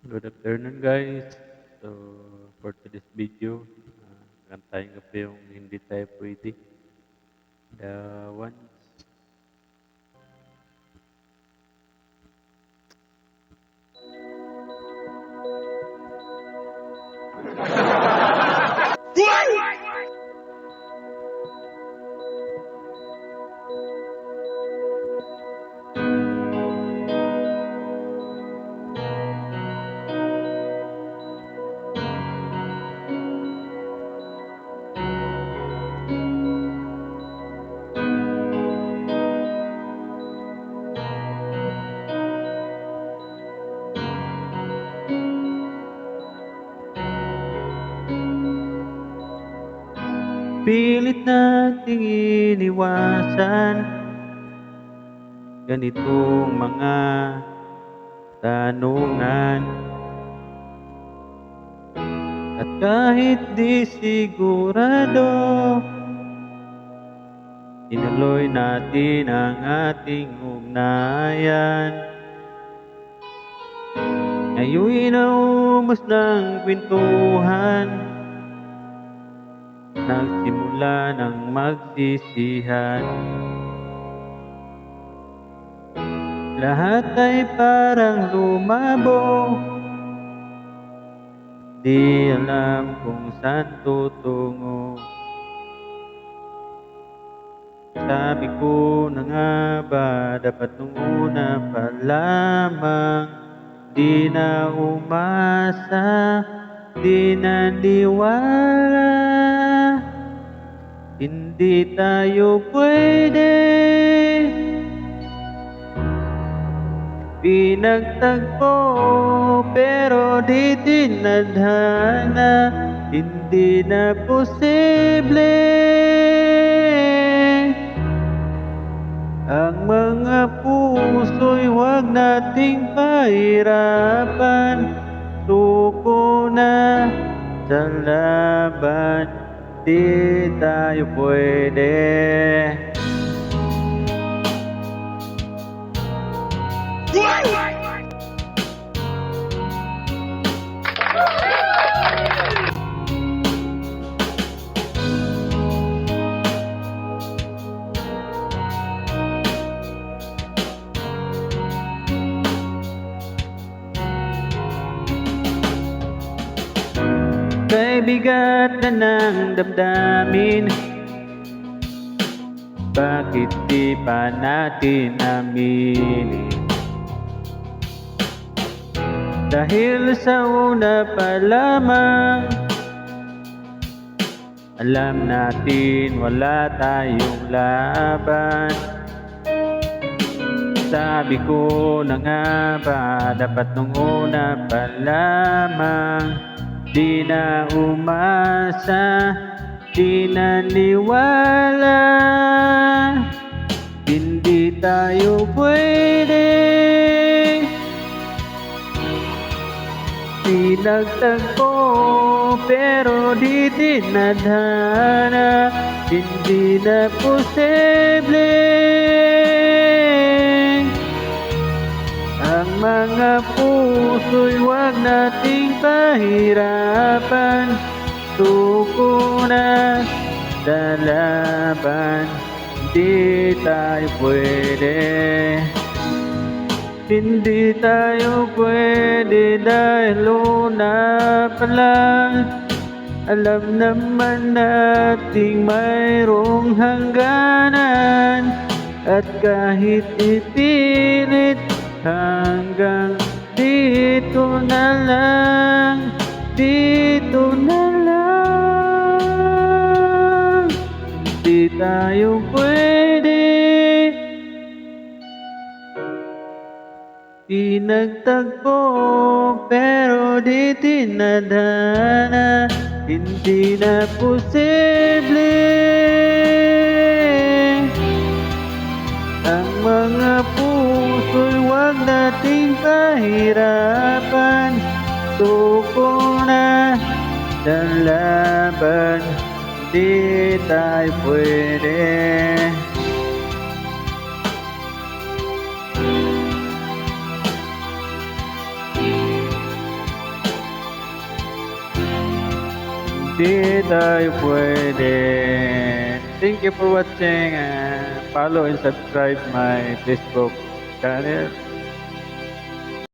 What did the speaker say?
Good afternoon guys. So for today's video, kantahin ko po yung hindi tayo pwede. The ones. Pilit nating iniwasan ganitong mga tanungan. At kahit di sigurado, tinuloy natin ang ating ugnayan. Ngayon'y naubos ng kwentuhan, nagsimula ng magsisihan. Lahat ay parang lumabo, di alam kung saan tutungo. Sabi ko na nga ba, dapat nung una pa lamang, di na umasa, di naniwala. Hindi tayo pwede, pinagtagpo pero di tinadhana. Hindi na posible ang mga puso'y huwag nating pahirapan. Suko na sa laban, di tayo pwede. Kay bigat na ng damdamin, bakit di pa natin aminin? Dahil sa una pa lamang, alam natin wala tayong laban. Sabi ko na nga ba, dapat nung una pa lamang, di na umasa, di naniwala. Hindi tayo pwede, pinagtagpo pero di tinadhana. Hindi na posible ang mga puso'y huwag nating pahirapan. Suko na sa laban, di tayo pwede. Hindi tayo pwede dahil una pa lang, alam naman nating mayroong hangganan. At kahit ipilit, hanggang dito na lang, dito na lang. Di tayo pwede, pinagtagpo pero di tinadhana. Hindi na posible ang mga puso'y huwag nating pahirapan. Suko na sa laban, di tayo pwede. Di tayo pwede. Thank you for watching. Follow and subscribe my Facebook channel.